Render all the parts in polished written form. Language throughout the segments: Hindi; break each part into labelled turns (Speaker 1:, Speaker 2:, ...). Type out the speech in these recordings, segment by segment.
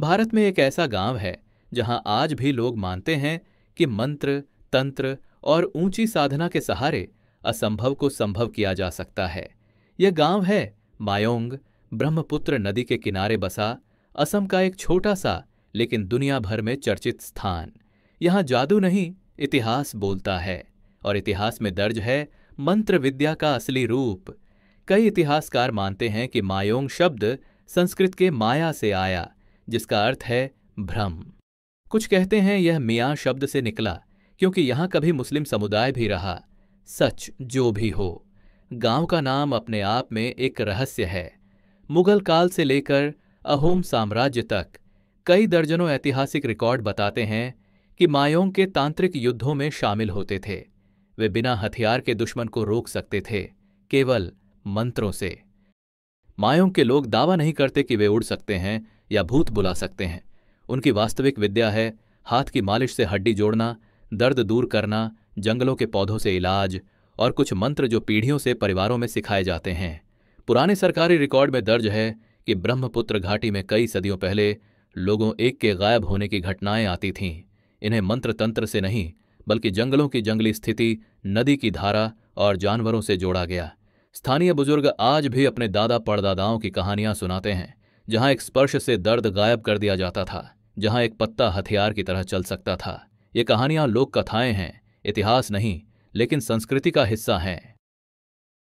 Speaker 1: भारत में एक ऐसा गांव है जहां आज भी लोग मानते हैं कि मंत्र, तंत्र और ऊंची साधना के सहारे असंभव को संभव किया जा सकता है। यह गांव है मायोंग। ब्रह्मपुत्र नदी के किनारे बसा असम का एक छोटा सा लेकिन दुनिया भर में चर्चित स्थान। यहाँ जादू नहीं, इतिहास बोलता है, और इतिहास में दर्ज है मंत्र विद्या का असली रूप। कई इतिहासकार मानते हैं कि मायोंग शब्द संस्कृत के माया से आया, जिसका अर्थ है भ्रम। कुछ कहते हैं यह मियाँ शब्द से निकला क्योंकि यहाँ कभी मुस्लिम समुदाय भी रहा। सच जो भी हो, गांव का नाम अपने आप में एक रहस्य है। मुगल काल से लेकर अहोम साम्राज्य तक कई दर्जनों ऐतिहासिक रिकॉर्ड बताते हैं कि मायोंग के तांत्रिक युद्धों में शामिल होते थे। वे बिना हथियार के दुश्मन को रोक सकते थे, केवल मंत्रों से। मायोंग के लोग दावा नहीं करते कि वे उड़ सकते हैं या भूत बुला सकते हैं। उनकी वास्तविक विद्या है हाथ की मालिश से हड्डी जोड़ना, दर्द दूर करना, जंगलों के पौधों से इलाज और कुछ मंत्र जो पीढ़ियों से परिवारों में सिखाए जाते हैं। पुराने सरकारी रिकॉर्ड में दर्ज है कि ब्रह्मपुत्र घाटी में कई सदियों पहले लोगों एक के गायब होने की घटनाएं आती थीं। इन्हें मंत्र तंत्र से नहीं बल्कि जंगलों की जंगली स्थिति, नदी की धारा और जानवरों से जोड़ा गया। स्थानीय बुजुर्ग आज भी अपने दादा परदादाओं की कहानियां सुनाते हैं, जहां एक स्पर्श से दर्द गायब कर दिया जाता था, जहां एक पत्ता हथियार की तरह चल सकता था। ये कहानियां लोक कथाएं हैं, इतिहास नहीं, लेकिन संस्कृति का हिस्सा हैं।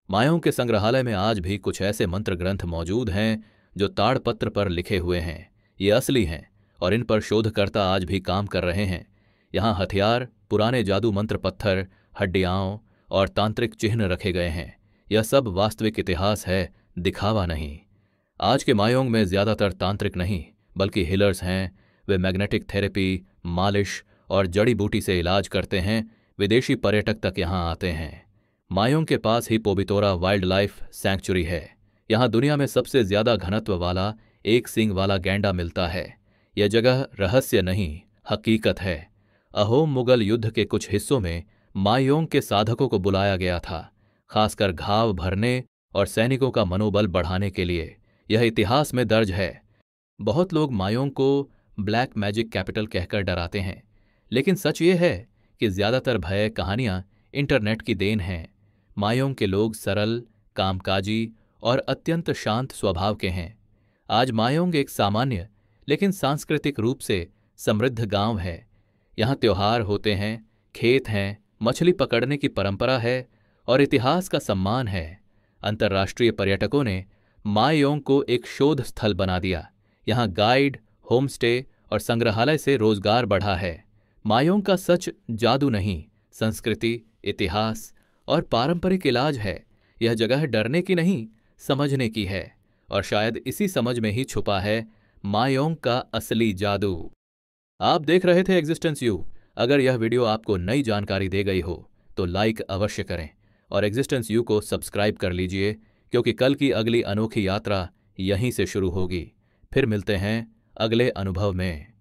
Speaker 1: मायोंग के संग्रहालय में आज भी कुछ ऐसे मंत्र ग्रंथ मौजूद हैं जो ताड़पत्र पर लिखे हुए हैं। ये असली हैं और इन पर शोधकर्ता आज भी काम कर रहे हैं। यहाँ हथियार, पुराने जादू मंत्र पत्थर, हड्डियाँ और तांत्रिक चिन्ह रखे गए हैं। यह सब वास्तविक इतिहास है, दिखावा नहीं। आज के मायोंग में ज्यादातर तांत्रिक नहीं बल्कि हीलर्स हैं। वे मैग्नेटिक थेरेपी, मालिश और जड़ी बूटी से इलाज करते हैं। विदेशी पर्यटक तक यहाँ आते हैं। मायोंग के पास ही पोबितोरा वाइल्ड लाइफ सैंक्चुरी है। यहाँ दुनिया में सबसे ज्यादा घनत्व वाला एक सींग वाला गैंडा मिलता है। यह जगह रहस्य नहीं, हकीकत है। अहोम मुगल युद्ध के कुछ हिस्सों में मायोंग के साधकों को बुलाया गया था, खासकर घाव भरने और सैनिकों का मनोबल बढ़ाने के लिए। यह इतिहास में दर्ज है। बहुत लोग मायोंग को ब्लैक मैजिक कैपिटल कहकर डराते हैं, लेकिन सच ये है कि ज्यादातर भय कहानियां इंटरनेट की देन हैं। मायोंग के लोग सरल, कामकाजी और अत्यंत शांत स्वभाव के हैं। आज मायोंग एक सामान्य लेकिन सांस्कृतिक रूप से समृद्ध गांव है। यहाँ त्योहार होते हैं, खेत हैं, मछली पकड़ने की परंपरा है और इतिहास का सम्मान है। अंतर्राष्ट्रीय पर्यटकों ने मायोंग को एक शोध स्थल बना दिया। यहाँ गाइड, होमस्टे और संग्रहालय से रोजगार बढ़ा है। मायोंग का सच जादू नहीं, संस्कृति, इतिहास और पारंपरिक इलाज है। यह जगह डरने की नहीं, समझने की है, और शायद इसी समझ में ही छुपा है मायोंग का असली जादू। आप देख रहे थे एग्जिस्टेंस यू। अगर यह वीडियो आपको नई जानकारी दे गई हो तो लाइक अवश्य करें और एग्जिस्टेंस यू को सब्सक्राइब कर लीजिए, क्योंकि कल की अगली अनोखी यात्रा यहीं से शुरू होगी। फिर मिलते हैं अगले अनुभव में।